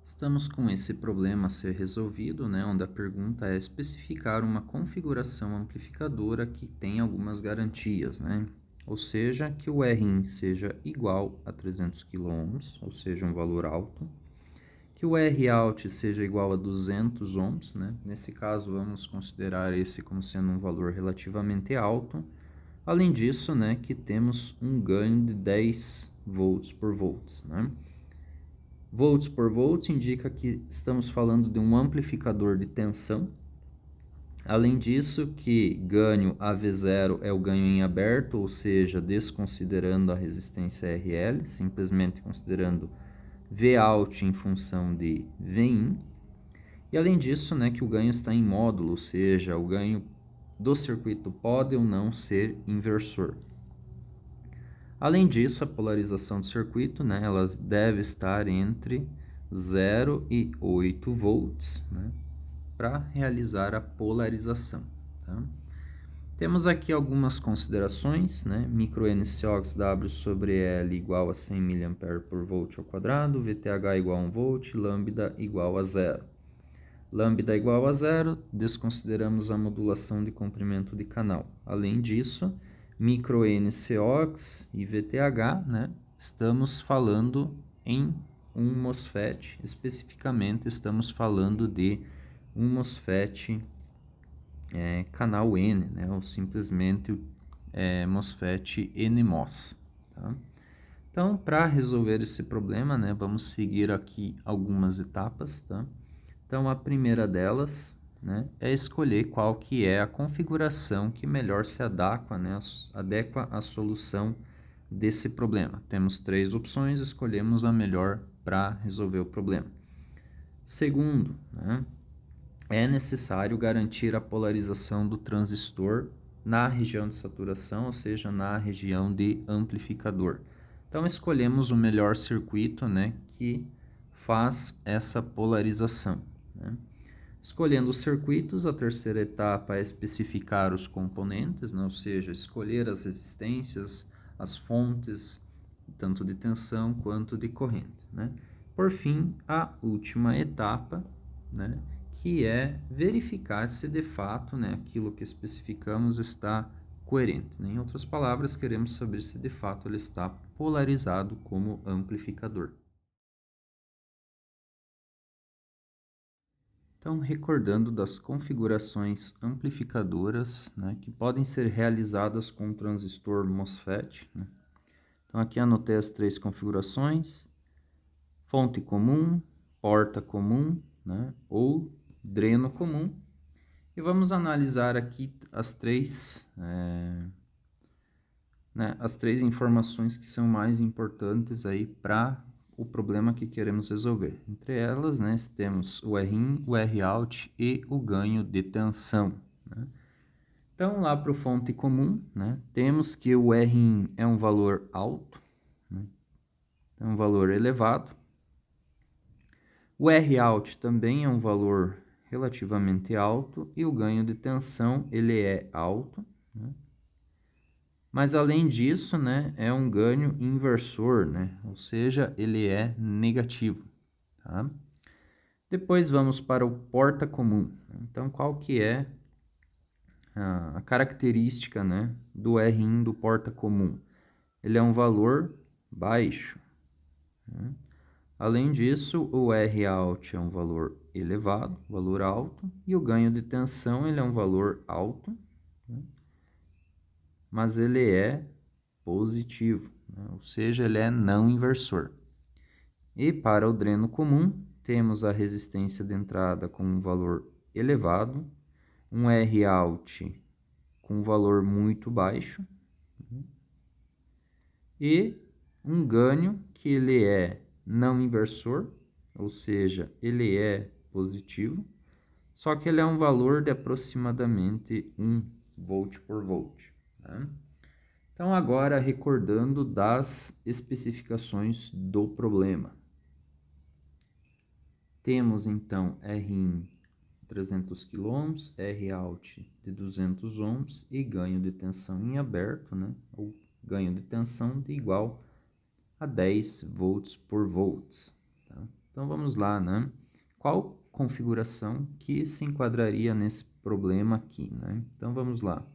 Estamos com esse problema a ser resolvido, né, onde a pergunta é especificar uma configuração amplificadora que tem algumas garantias, né? Ou seja, que o Rin seja igual a 300 kΩ, ou seja, um valor alto, que o Rout seja igual a 200 ohms, né? Nesse caso, vamos considerar esse como sendo um valor relativamente alto. Além disso, né, que temos um ganho de 10 volts por volts, né? Volts por volts indica que estamos falando de um amplificador de tensão. Além disso, que ganho AV0 é o ganho em aberto, ou seja, desconsiderando a resistência RL, simplesmente considerando Vout em função de Vin. E além disso, né, que o ganho está em módulo, ou seja, o ganho do circuito pode ou não ser inversor. Além disso, a polarização do circuito, né, ela deve estar entre 0 e 8 volts, né, para realizar a polarização. Tá? Temos aqui algumas considerações, né, micro NCox W sobre L igual a 100 mA por volt ao quadrado, VTH igual a 1 volt, lambda igual a 0. Lambda igual a 0, desconsideramos a modulação de comprimento de canal. Além disso, micro NCox e VTH, né, estamos falando em um MOSFET, especificamente estamos falando de um MOSFET canal N, né, ou simplesmente MOSFET NMOS. Tá? Então, para resolver esse problema, né, vamos seguir aqui algumas etapas. Tá? Então, a primeira delas, né, é escolher qual que é a configuração que melhor se adequa, né, adequa à solução desse problema. Temos três opções, escolhemos a melhor para resolver o problema. Segundo, né, é necessário garantir a polarização do transistor na região de saturação, ou seja, na região de amplificador. Então, escolhemos o melhor circuito, né, que faz essa polarização. Né? Escolhendo os circuitos, a terceira etapa é especificar os componentes, né? Ou seja, escolher as resistências, as fontes, tanto de tensão quanto de corrente. Né? Por fim, a última etapa, né? Que é verificar se de fato, né, aquilo que especificamos está coerente. Né? Em outras palavras, queremos saber se de fato ele está polarizado como amplificador. Então, recordando das configurações amplificadoras, né, que podem ser realizadas com o transistor MOSFET. Né? Então, aqui anotei as três configurações: fonte comum, porta comum, né, ou dreno comum. E vamos analisar aqui as três informações que são mais importantes aí para o problema que queremos resolver. Entre elas, né, temos o Rin, o Rout e o ganho de tensão. Né? Então, lá para o fonte comum, né, temos que o Rin é um valor alto, né, é um valor elevado. O Rout também é um valor relativamente alto e o ganho de tensão ele é alto. Né? Mas além disso, né, é um ganho inversor, né? Ou seja, ele é negativo. Tá? Depois vamos para o porta comum. Então, qual que é a característica, né, do Rin do porta comum? Ele é um valor baixo. Né? Além disso, o Rout é um valor elevado, valor alto, e o ganho de tensão ele é um valor alto, né? Mas ele é positivo, né? Ou seja, ele é não inversor. E para o dreno comum, temos a resistência de entrada com um valor elevado, um Rout com um valor muito baixo, né? E um ganho que ele é não inversor, ou seja, ele é positivo, só que ele é um valor de aproximadamente 1 volt por volt. Né? Então, agora recordando das especificações do problema. Temos, então, Rin 300 kΩ, Rout de 200 ohms e ganho de tensão em aberto, né? Ou ganho de tensão de igual a 10 volts por volts. Tá? Então, vamos lá, né? Qual configuração que se enquadraria nesse problema aqui, né? Então, vamos lá.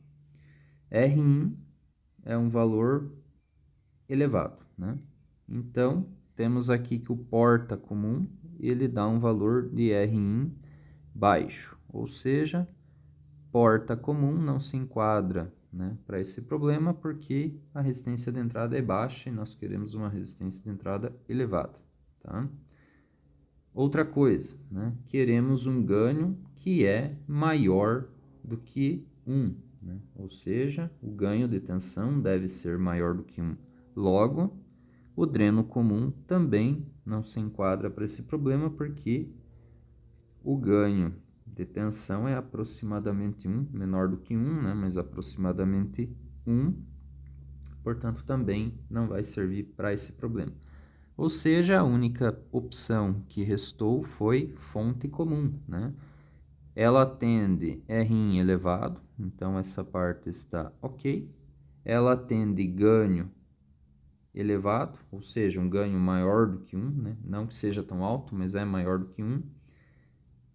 R1 é um valor elevado, né? Então, temos aqui que o porta comum, ele dá um valor de R1 baixo, ou seja, porta comum não se enquadra, né, para esse problema porque a resistência de entrada é baixa e nós queremos uma resistência de entrada elevada, tá? Outra coisa, né, queremos um ganho que é maior do que 1, né? Ou seja, o ganho de tensão deve ser maior do que 1. Logo, o dreno comum também não se enquadra para esse problema porque o ganho de tensão é aproximadamente 1, menor do que 1, né? Mas aproximadamente 1, portanto também não vai servir para esse problema. Ou seja, a única opção que restou foi fonte comum, né? Ela atende R elevado, então essa parte está ok. Ela atende ganho elevado, ou seja, um ganho maior do que 1, né? Não que seja tão alto, mas é maior do que 1.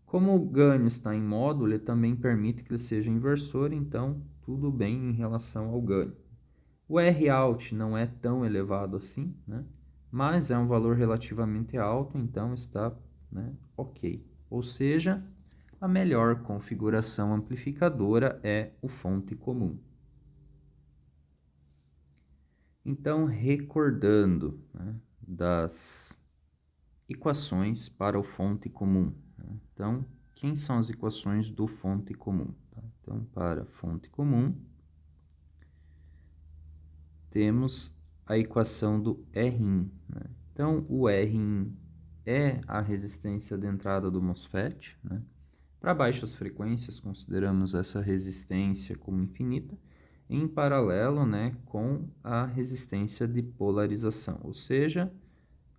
Como o ganho está em módulo, ele também permite que ele seja inversor, então tudo bem em relação ao ganho. O R-out não é tão elevado assim, né? Mas é um valor relativamente alto, então está, né, ok. Ou seja, a melhor configuração amplificadora é o fonte comum. Então, recordando, né, das equações para o fonte comum, né? Então, quem são as equações do fonte comum? Tá? Então, para fonte comum, temos a equação do Rin, né? Então, o Rin é a resistência de entrada do MOSFET, né? Para baixas frequências, consideramos essa resistência como infinita, em paralelo, né, com a resistência de polarização, ou seja,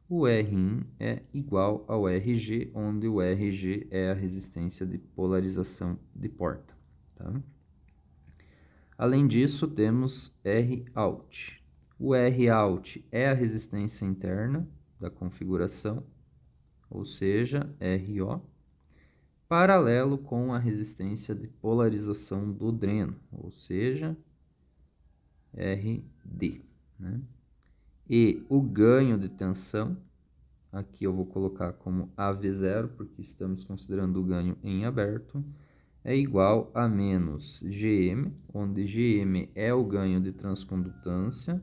o Rin é igual ao Rg, onde o Rg é a resistência de polarização de porta, tá? Além disso, temos Rout. O Rout é a resistência interna da configuração, ou seja, Ro, paralelo com a resistência de polarização do dreno, ou seja, Rd, né? E o ganho de tensão, aqui eu vou colocar como AV0, porque estamos considerando o ganho em aberto, é igual a menos Gm, onde Gm é o ganho de transcondutância,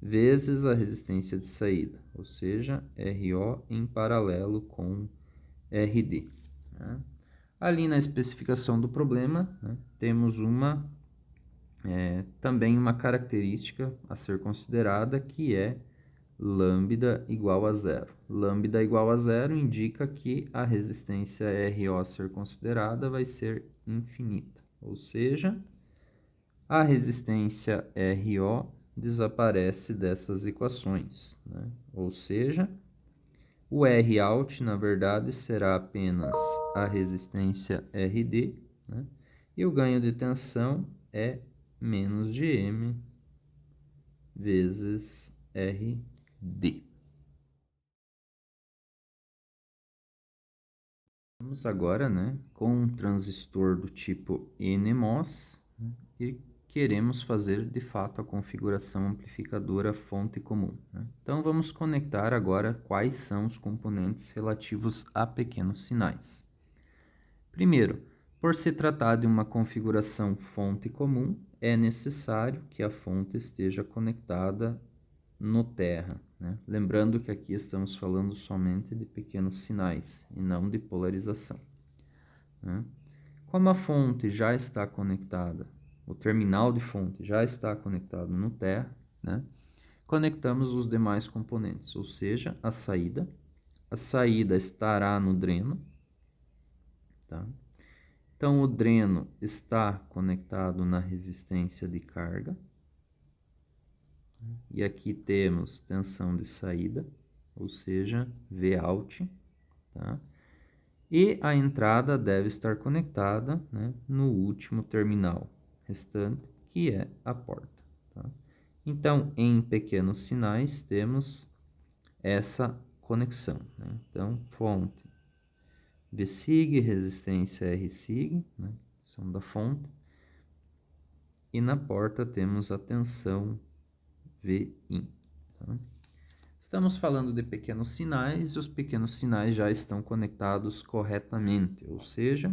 vezes a resistência de saída, ou seja, Ro em paralelo com Rd, né? Ali na especificação do problema, né, temos também uma característica a ser considerada, que é lambda igual a zero. Lambda igual a zero indica que a resistência Ro a ser considerada vai ser infinita, ou seja, a resistência Ro desaparece dessas equações, né? Ou seja, o Rout, na verdade, será apenas a resistência Rd, né? E o ganho de tensão é menos Gm vezes Rd. Vamos agora, né, com um transistor do tipo NMOS, né, e queremos fazer de fato a configuração amplificadora fonte comum, né? Então vamos conectar agora quais são os componentes relativos a pequenos sinais. Primeiro, por se tratar de uma configuração fonte comum, é necessário que a fonte esteja conectada no terra, né? Lembrando que aqui estamos falando somente de pequenos sinais e não de polarização, né? Como a fonte já está conectada, o terminal de fonte já está conectado no terra, né, conectamos os demais componentes, ou seja, a saída estará no dreno, tá? Então, o dreno está conectado na resistência de carga, e aqui temos tensão de saída, ou seja, Vout, tá? E a entrada deve estar conectada, né, no último terminal restante, que é a porta, tá? Então, em pequenos sinais, temos essa conexão, né? Então, fonte Vsig, resistência Rsig, né? São da fonte. E na porta temos a tensão Vin. Tá? Estamos falando de pequenos sinais e os pequenos sinais já estão conectados corretamente, ou seja,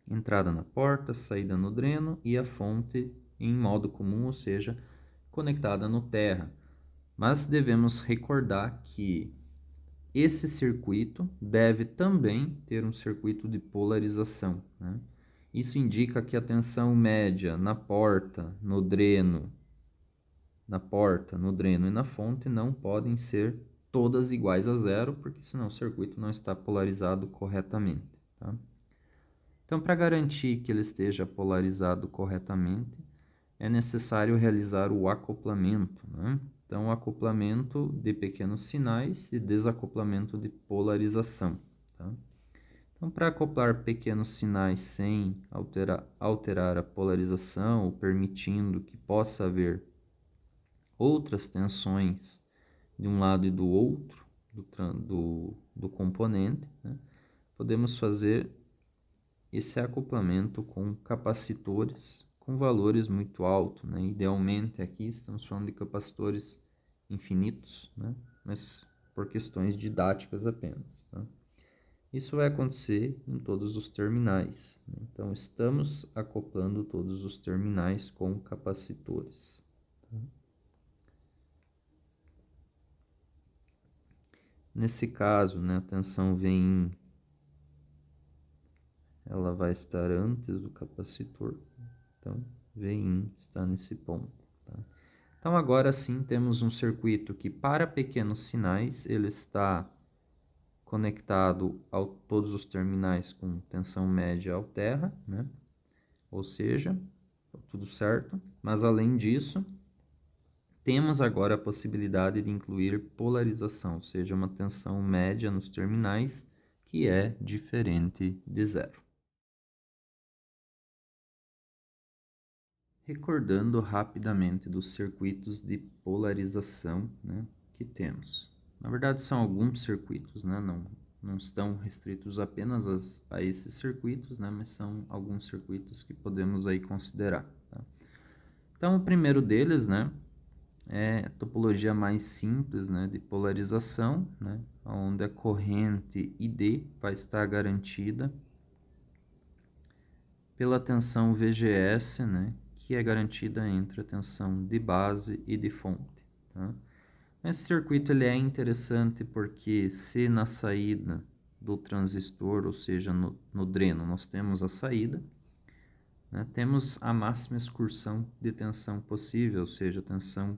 entrada na porta, saída no dreno e a fonte em modo comum, ou seja, conectada no terra. Mas devemos recordar que esse circuito deve também ter um circuito de polarização, né? Isso indica que a tensão média na porta, no dreno, e na fonte não podem ser todas iguais a zero, porque senão o circuito não está polarizado corretamente, tá? Então, para garantir que ele esteja polarizado corretamente, é necessário realizar o acoplamento, né? Então, acoplamento de pequenos sinais e desacoplamento de polarização, tá? Então, para acoplar pequenos sinais sem alterar a polarização, ou permitindo que possa haver outras tensões de um lado e do outro do componente, né? Podemos fazer esse acoplamento com capacitores com valores muito altos, né? Idealmente aqui estamos falando de capacitores infinitos, né? Mas por questões didáticas apenas, tá? Isso vai acontecer em todos os terminais, né? Então estamos acoplando todos os terminais com capacitores, tá? Nesse caso, né, a tensão Vin ela vai estar antes do capacitor. Então, Vin está nesse ponto, tá? Então, agora sim, temos um circuito que, para pequenos sinais, ele está conectado a todos os terminais com tensão média alterra, né? Ou seja, tudo certo. Mas, além disso, temos agora a possibilidade de incluir polarização, ou seja, uma tensão média nos terminais que é diferente de zero. Recordando rapidamente dos circuitos de polarização, né, que temos. Na verdade, são alguns circuitos, né, não estão restritos apenas a esses circuitos, né, mas são alguns circuitos que podemos aí considerar, tá? Então, o primeiro deles, né, é a topologia mais simples, né, de polarização, né, onde a corrente ID vai estar garantida pela tensão VGS, né, que é garantida entre a tensão de base e de fonte, tá? Esse circuito ele é interessante porque se na saída do transistor, ou seja, no dreno, nós temos a saída, né, temos a máxima excursão de tensão possível, ou seja, a tensão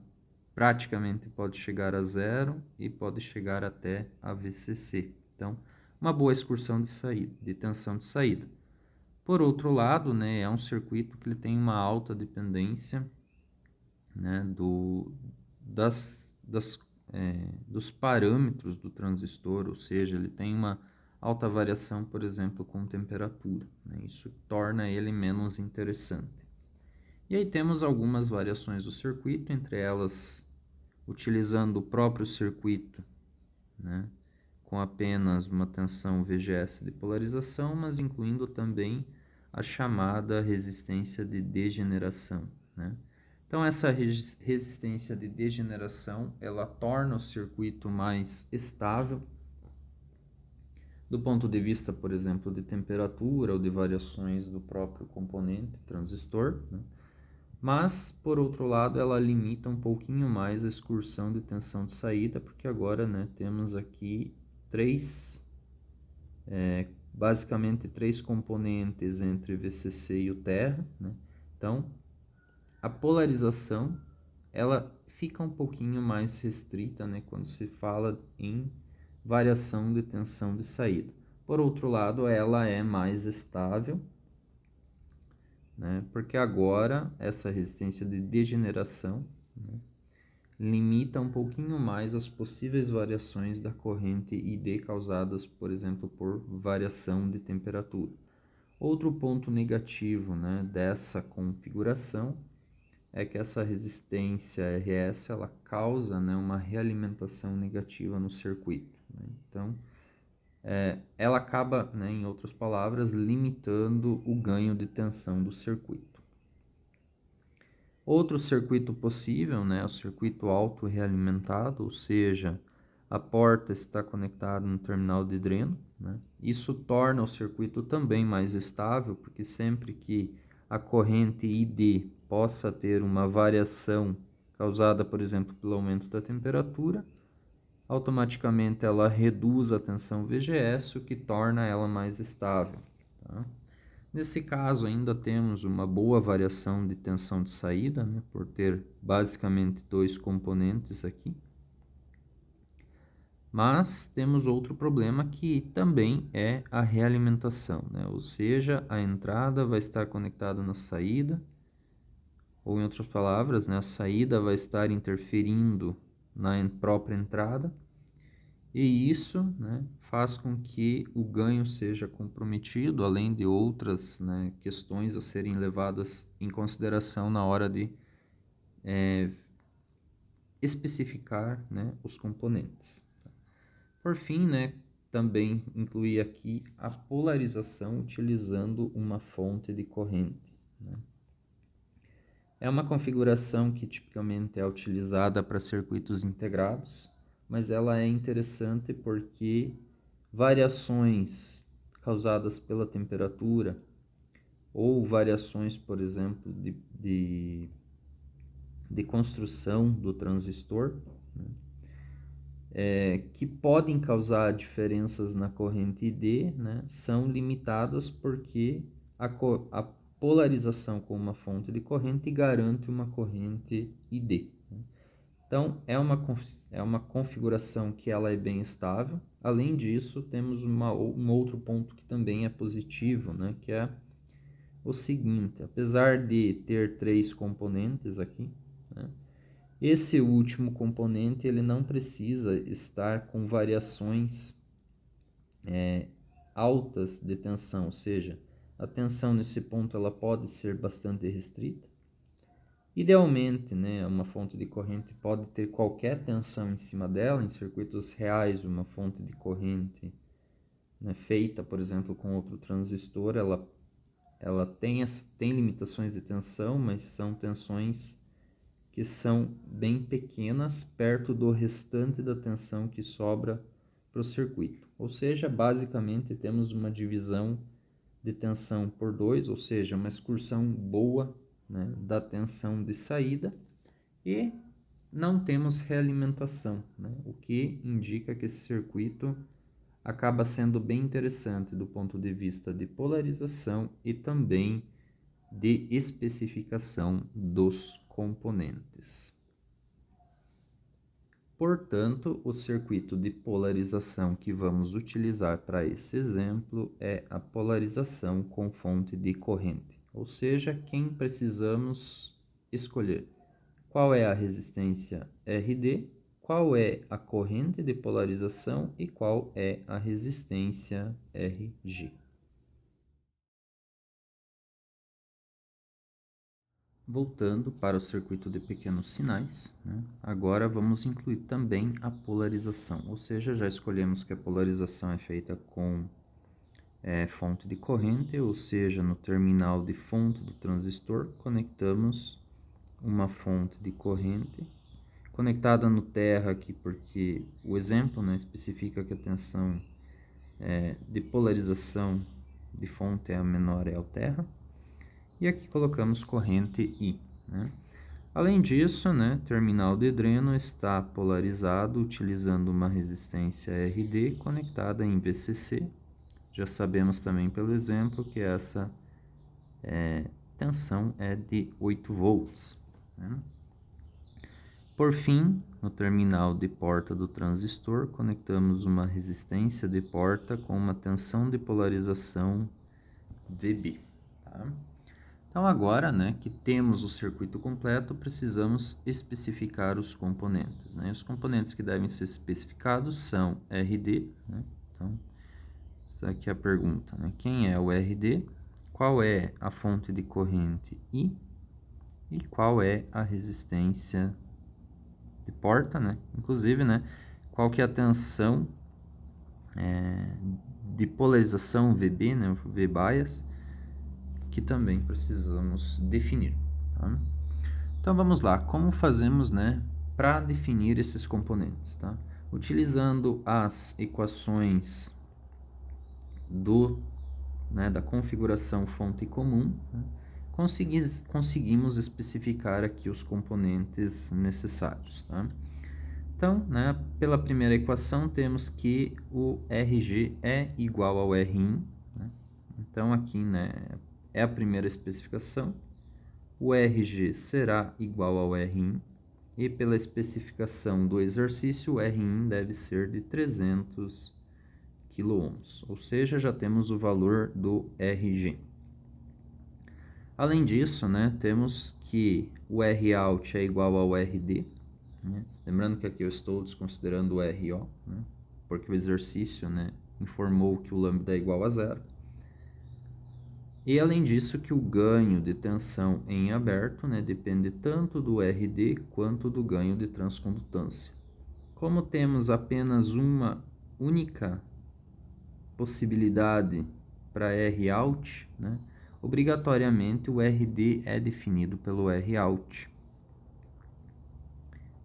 praticamente pode chegar a zero e pode chegar até a VCC. Então, uma boa excursão de saída, de tensão de saída. Por outro lado, né, é um circuito que ele tem uma alta dependência, né, dos parâmetros do transistor, ou seja, ele tem uma alta variação, por exemplo, com temperatura, né? Isso torna ele menos interessante. E aí temos algumas variações do circuito, entre elas utilizando o próprio circuito, né, com apenas uma tensão VGS de polarização, mas incluindo também a chamada resistência de degeneração, né? Então, essa resistência de degeneração, ela torna o circuito mais estável do ponto de vista, por exemplo, de temperatura ou de variações do próprio componente transistor, né? Mas, por outro lado, ela limita um pouquinho mais a excursão de tensão de saída, porque agora, né, temos aqui basicamente três componentes entre VCC e o terra, né? Então, a polarização ela fica um pouquinho mais restrita, né, quando se fala em variação de tensão de saída. Por outro lado, ela é mais estável, né, porque agora essa resistência de degeneração, né, limita um pouquinho mais as possíveis variações da corrente ID causadas, por exemplo, por variação de temperatura. Outro ponto negativo, né, dessa configuração é que essa resistência RS ela causa, né, uma realimentação negativa no circuito, né? Então, ela acaba, né, em outras palavras, limitando o ganho de tensão do circuito. Outro circuito possível, né, o circuito auto-realimentado, ou seja, a porta está conectada no terminal de dreno, né? Isso torna o circuito também mais estável, porque sempre que a corrente ID possa ter uma variação causada, por exemplo, pelo aumento da temperatura, automaticamente ela reduz a tensão VGS, o que torna ela mais estável, tá? Nesse caso, ainda temos uma boa variação de tensão de saída, né, por ter basicamente dois componentes aqui. Mas temos outro problema que também é a realimentação, né? Ou seja, a entrada vai estar conectada na saída, ou em outras palavras, né, a saída vai estar interferindo na própria entrada, e isso, né, faz com que o ganho seja comprometido, além de outras, né, questões a serem levadas em consideração na hora de especificar, né, os componentes. Por fim, né, também incluir aqui a polarização utilizando uma fonte de corrente, né? É uma configuração que tipicamente é utilizada para circuitos integrados, mas ela é interessante porque variações causadas pela temperatura ou variações, por exemplo, de construção do transistor, né, que podem causar diferenças na corrente ID, né, são limitadas porque a polarização com uma fonte de corrente garante uma corrente ID, né? Então, é uma configuração que ela é bem estável. Além disso, temos um outro ponto que também é positivo, né, que é o seguinte: apesar de ter três componentes aqui, né, esse último componente ele não precisa estar com variações altas de tensão, ou seja, a tensão nesse ponto ela pode ser bastante restrita. Idealmente, né, uma fonte de corrente pode ter qualquer tensão em cima dela. Em circuitos reais, uma fonte de corrente, né, feita, por exemplo, com outro transistor, ela tem limitações de tensão, mas são tensões que são bem pequenas perto do restante da tensão que sobra para o circuito. Ou seja, basicamente temos uma divisão de tensão por 2, ou seja, uma excursão boa, né, da tensão de saída, e não temos realimentação, né, o que indica que esse circuito acaba sendo bem interessante do ponto de vista de polarização e também de especificação dos componentes. Portanto, o circuito de polarização que vamos utilizar para esse exemplo é a polarização com fonte de corrente, ou seja, quem precisamos escolher qual é a resistência RD, qual é a corrente de polarização e qual é a resistência RG. Voltando para o circuito de pequenos sinais, né? Agora vamos incluir também a polarização, ou seja, já escolhemos que a polarização é feita com fonte de corrente, ou seja, no terminal de fonte do transistor, conectamos uma fonte de corrente conectada no terra aqui, porque o exemplo, né, especifica que a tensão de polarização de fonte é a menor, é o terra. E aqui colocamos corrente I, né? Além disso, né, terminal de dreno está polarizado utilizando uma resistência RD conectada em VCC. Já sabemos também pelo exemplo que essa tensão é de 8 volts, né? Por fim, no terminal de porta do transistor, conectamos uma resistência de porta com uma tensão de polarização VB, tá? Então, agora, né, que temos o circuito completo, precisamos especificar os componentes, né? Os componentes que devem ser especificados são RD, né? Então, essa aqui é a pergunta, né? Quem é o RD? Qual é a fonte de corrente I? e qual é a resistência de porta, né? Inclusive, né, qual que é a tensão de polarização VB, né, o V-bias, que também precisamos definir. Tá? Então vamos lá, como fazemos, né, para definir esses componentes, tá? Utilizando as equações da configuração fonte comum, né, conseguimos especificar aqui os componentes necessários, tá? Então, né, pela primeira equação, temos que o RG é igual ao Rin, né? Então, aqui, né, é a primeira especificação. O RG será igual ao Rin, e pela especificação do exercício, o Rin deve ser de 300 kΩ, ou seja, já temos o valor do RG. Além disso, né, temos que o Rout é igual ao RD, né? Lembrando que aqui eu estou desconsiderando o RO, né, porque o exercício, né, informou que o lambda é igual a zero. E além disso, que o ganho de tensão em aberto, né, depende tanto do RD quanto do ganho de transcondutância. Como temos apenas uma única possibilidade para Rout, né, obrigatoriamente o RD é definido pelo Rout.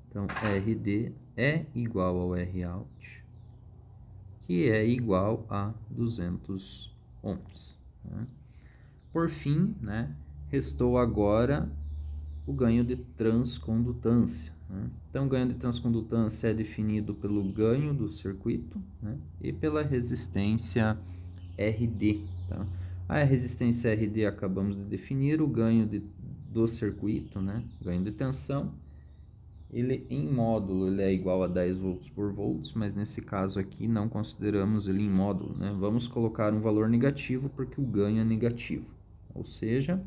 Então, RD é igual ao Rout, que é igual a 200 ohms. Né? Por fim, né, restou agora o ganho de transcondutância. Né? Então, o ganho de transcondutância é definido pelo ganho do circuito, né, e pela resistência RD. Tá? A resistência RD acabamos de definir, o ganho do circuito, né, ganho de tensão, ele em módulo ele é igual a 10 volts por volts, mas nesse caso aqui não consideramos ele em módulo, né? Vamos colocar um valor negativo porque o ganho é negativo, ou seja,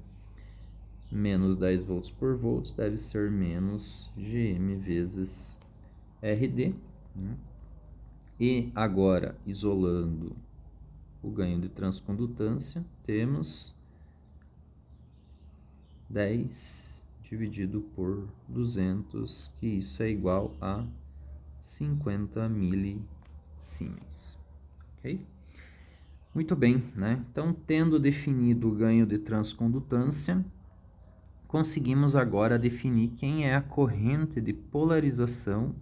menos 10 volts por volts deve ser menos Gm vezes RD, né? E agora, isolando o ganho de transcondutância, temos 10 dividido por 200, que isso é igual a 50 milisiemens. Ok? Muito bem, né? Então, tendo definido o ganho de transcondutância, conseguimos agora definir quem é a corrente de polarização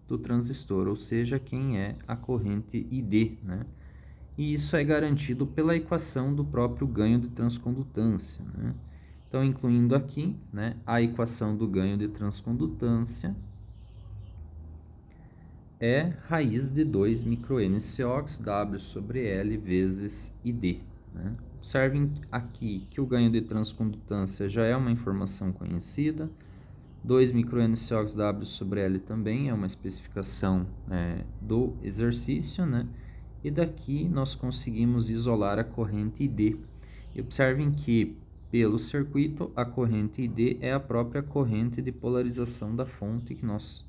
do transistor, ou seja, quem é a corrente ID, né? E isso é garantido pela equação do próprio ganho de transcondutância, né? Então, incluindo aqui, né, a equação do ganho de transcondutância é raiz de 2 micro-NCox W sobre L vezes ID. Né? Observem aqui que o ganho de transcondutância já é uma informação conhecida. 2 micro-NCox W sobre L também é uma especificação do exercício, né? E daqui nós conseguimos isolar a corrente ID. E observem que pelo circuito, a corrente ID é a própria corrente de polarização da fonte que nós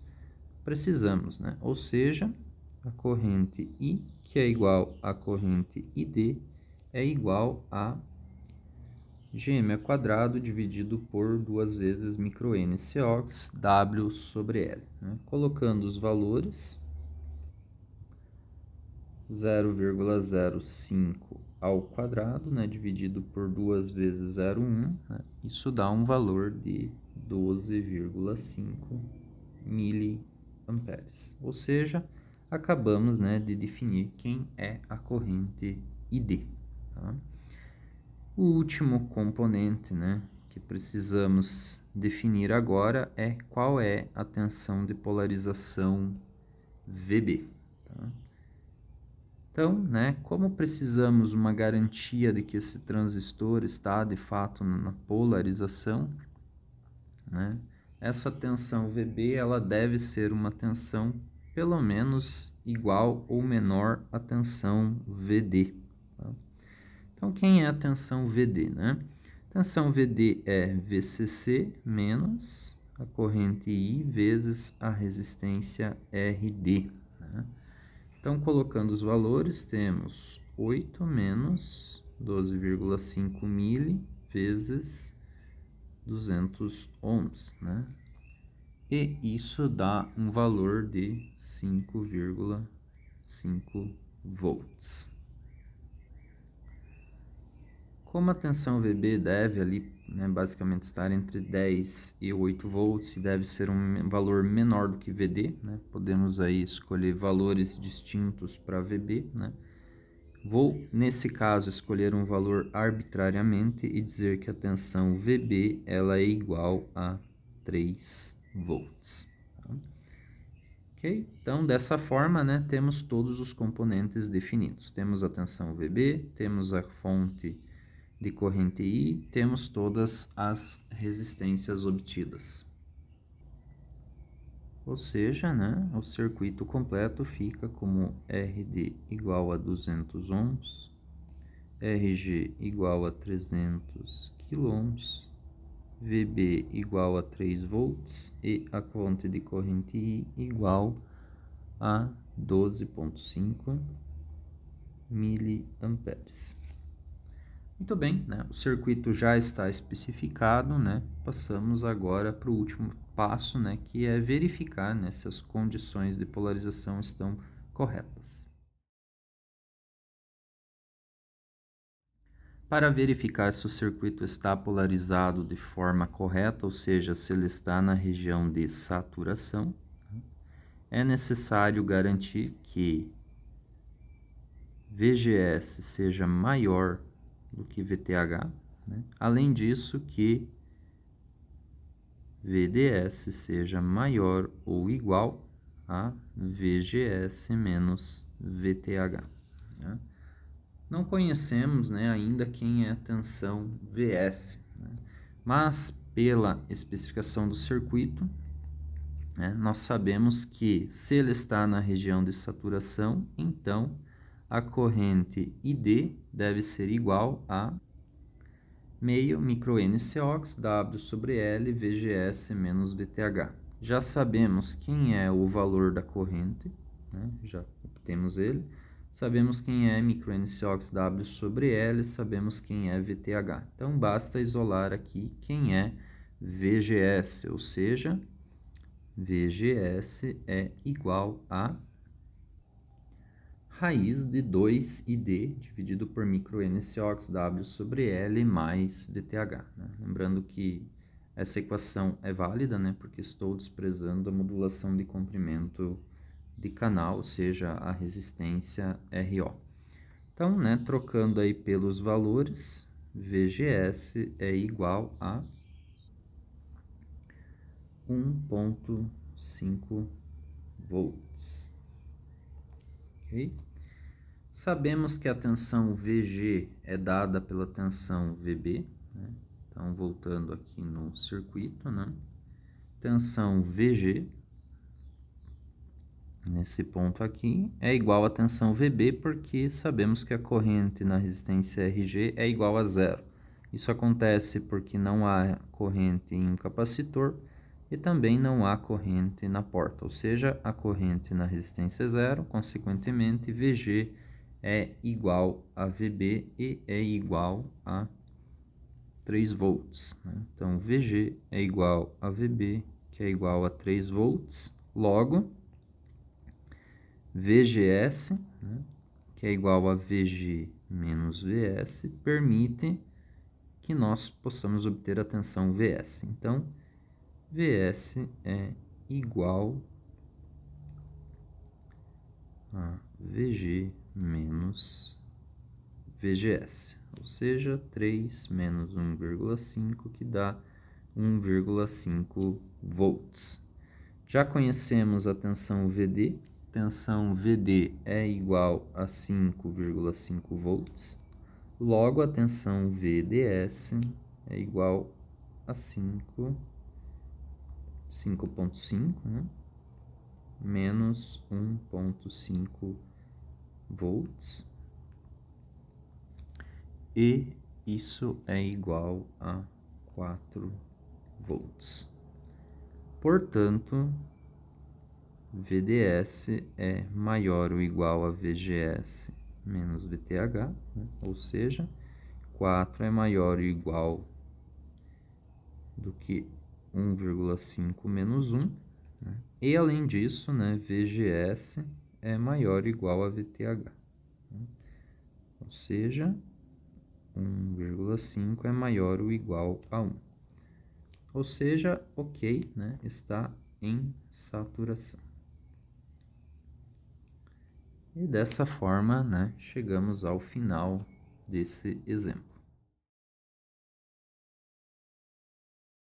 precisamos, né? Ou seja, a corrente I, que é igual à corrente ID, é igual a Gm ao quadrado dividido por 2 vezes micro-NCox W sobre L. Né? Colocando os valores, 0,05 ao quadrado, né, dividido por 2 vezes 0,1, né, isso dá um valor de 12,5 miliamperes. Ou seja, acabamos, né, de definir quem é a corrente ID. Tá? O último componente, né, que precisamos definir agora é qual é a tensão de polarização VB. Tá? Então, né, como precisamos uma garantia de que esse transistor está de fato na polarização, né, essa tensão VB ela deve ser uma tensão pelo menos igual ou menor à tensão VD. Tá? Então, quem é a tensão VD? Né? Tensão VD é VCC menos a corrente I vezes a resistência RD. Né? Então, colocando os valores, temos 8 menos 12,5 mili vezes 200 ohms, né? E isso dá um valor de 5,5 volts. Como a tensão VB deve ali, né, basicamente estar entre 10 e 8 volts e deve ser um valor menor do que VD, né? Podemos aí escolher valores distintos para VB, né? Vou, nesse caso, escolher um valor arbitrariamente e dizer que a tensão VB ela é igual a 3 volts. Tá? Ok? Então, dessa forma, né, temos todos os componentes definidos. Temos a tensão VB, temos a fonte de corrente I, temos todas as resistências obtidas. Ou seja, né, o circuito completo fica como RD igual a 200 ohms, RG igual a 300 kΩ, VB igual a 3 volts e a fonte de corrente I igual a 12,5 miliamperes. Muito bem, né? O circuito já está especificado, né? Passamos agora para o último passo, né? Que é verificar, né, se as condições de polarização estão corretas. Para verificar se o circuito está polarizado de forma correta, ou seja, se ele está na região de saturação, é necessário garantir que VGS seja maior do que VTH, né? Além disso, que VDS seja maior ou igual a VGS menos VTH. Né? Não conhecemos, né, ainda quem é a tensão VS, né? Mas pela especificação do circuito, né, nós sabemos que se ele está na região de saturação, então a corrente ID deve ser igual a meio micro NCox W sobre L VGS menos VTH. Já sabemos quem é o valor da corrente, né? Já obtemos ele. Sabemos quem é micro NCox W sobre L, sabemos quem é VTH. Então, basta isolar aqui quem é VGS, ou seja, VGS é igual a raiz de 2ID dividido por micro NCox W sobre L mais VTH. Né? Lembrando que essa equação é válida, né? Porque estou desprezando a modulação de comprimento de canal, ou seja, a resistência RO. Então, né, trocando aí pelos valores, VGS é igual a 1,5 volts. Ok? Sabemos que a tensão VG é dada pela tensão VB, né? Então, voltando aqui no circuito, né? Tensão VG, nesse ponto aqui, é igual a tensão VB, porque sabemos que a corrente na resistência RG é igual a zero. Isso acontece porque não há corrente em um capacitor e também não há corrente na porta, ou seja, a corrente na resistência é zero, consequentemente, VG é igual a VB e é igual a 3 volts. Né? Então, VG é igual a VB, que é igual a 3 volts. Logo, VGS, né, que é igual a VG menos VS, permite que nós possamos obter a tensão VS. Então, VS é igual a VG menos VGS, ou seja, 3 menos 1,5, que dá 1,5 volts. Já conhecemos a tensão VD. Tensão VD é igual a 5,5 volts. Logo, a tensão VDS é igual a 5,5, né? Menos 1,5 volts. E isso é igual a 4 volts. Portanto, VDS é maior ou igual a VGS menos VTH, né? Ou seja, 4 é maior ou igual do que 1,5 menos 1, né? E além disso, né, VGS é maior ou igual a VTH, né? Ou seja, 1,5 é maior ou igual a 1. Ou seja, ok, né, está em saturação. E dessa forma, né, chegamos ao final desse exemplo.